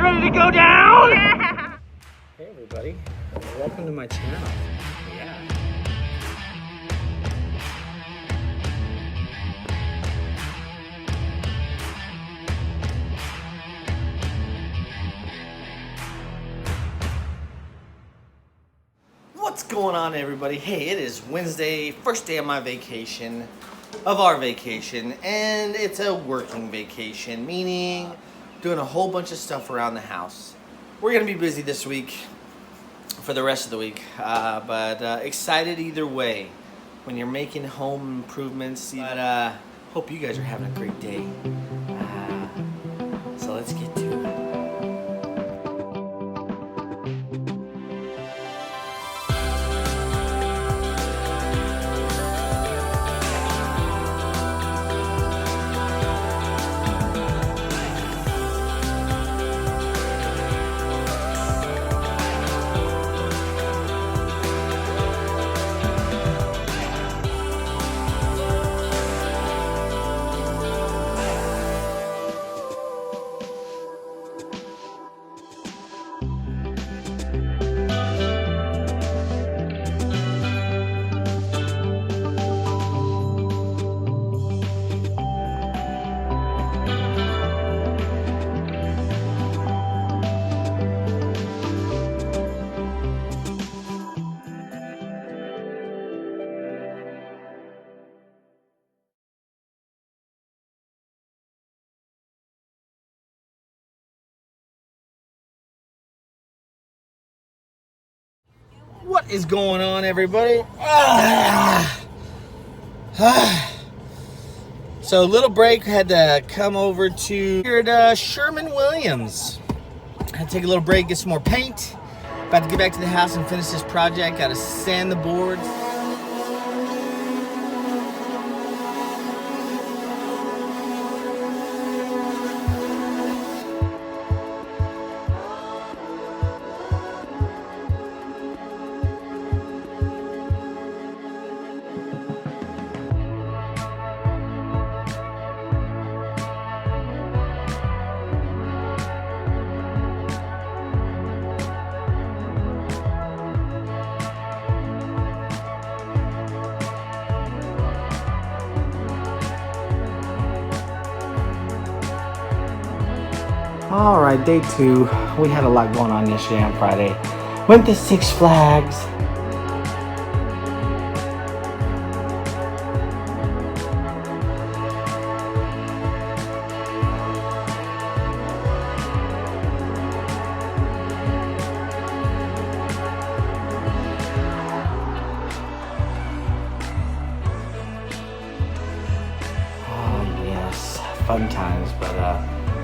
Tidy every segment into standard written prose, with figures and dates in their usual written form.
ready to go down? Yeah. Hey everybody, welcome to my channel. Yeah. What's going on everybody? Hey, it is Wednesday, first day of my vacation, of our vacation, and it's a working vacation, meaning doing a whole bunch of stuff around the house. We're gonna be busy this week for the rest of the week, but excited either way when you're making home improvements. But hope you guys are having a great day. So let's get to it. What is going on, everybody? So, little break, had to come over to here at Sherman-Williams. Had to take a little break, get some more paint. About to get back to the house and finish this project. Got to sand the boards. All right, day 2. We had a lot going on yesterday on Friday. Went to Six Flags. Oh yes, fun times, but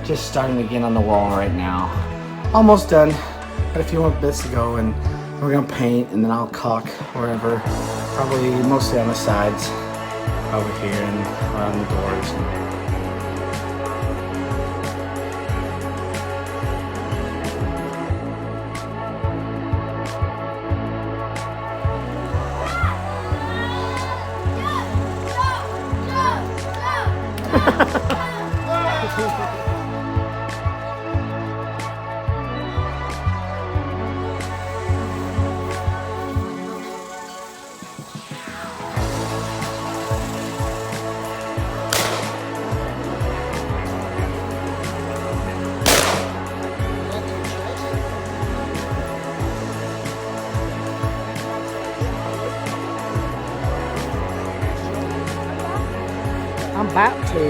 just starting again on the wall right now. Almost done. Got a few more bits to go, and we're gonna paint, and then I'll caulk wherever. Probably mostly on the sides, over here and around the doors. I'm about to.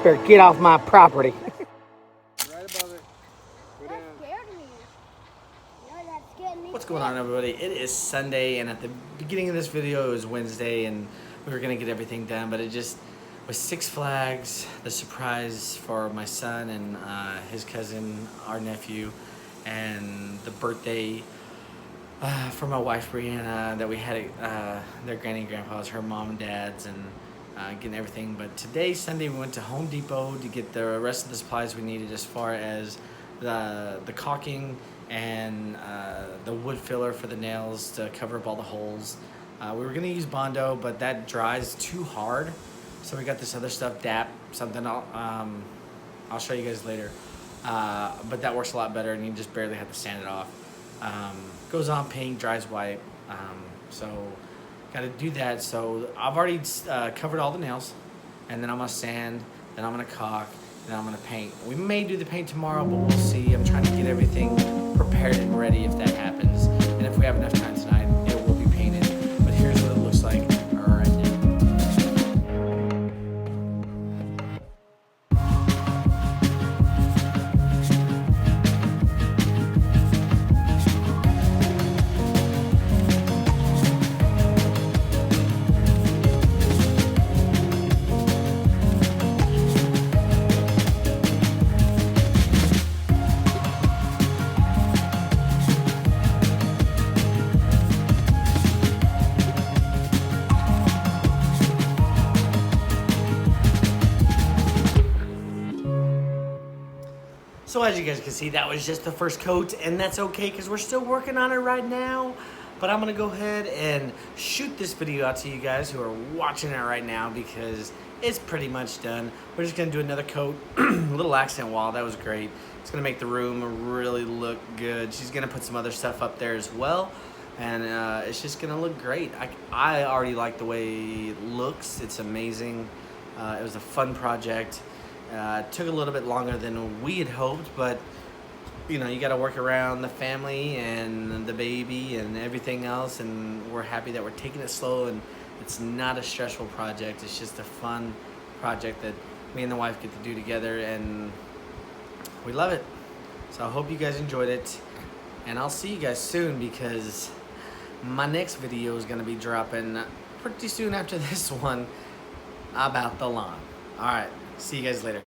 Better get off my property. Right above it. Go down. That scared me. No, that scared me. What's going on, everybody? It is Sunday, and at the beginning of this video it was Wednesday, and we were gonna get everything done, but it just was Six Flags, the surprise for my son and his cousin, our nephew, and the birthday for my wife Brianna that we had their granny and grandpa's, her mom and dad's, and getting everything. But today, Sunday, we went to Home Depot to get the rest of the supplies we needed as far as the caulking and the wood filler for the nails to cover up all the holes. We were gonna use Bondo, but that dries too hard. So we got this other stuff, DAP, something I'll show you guys later. But that works a lot better, and you just barely have to sand it off. Goes on pink, dries white. So got to do that. So I've already covered all the nails, and then I'm gonna sand, then I'm gonna caulk, then I'm gonna paint. We may do the paint tomorrow, but we'll see. I'm trying to get everything prepared and ready if that happens. And if we have enough time tonight, it will be painted. But here's what it looks like right now. So as you guys can see, that was just the first coat, and that's okay because we're still working on it right now. But I'm gonna go ahead and shoot this video out to you guys who are watching it right now because it's pretty much done. We're just gonna do another coat, a little accent wall. That was great. It's gonna make the room really look good. She's gonna put some other stuff up there as well, and it's just gonna look great. I already like the way it looks. It's amazing. It was a fun project. Took a little bit longer than we had hoped, but you know, you got to work around the family and the baby and everything else, and we're happy that we're taking it slow, and it's not a stressful project. It's just a fun project that me and the wife get to do together, and we love it. So I hope you guys enjoyed it, and I'll see you guys soon because my next video is going to be dropping pretty soon after this one about the lawn. All right. See you guys later.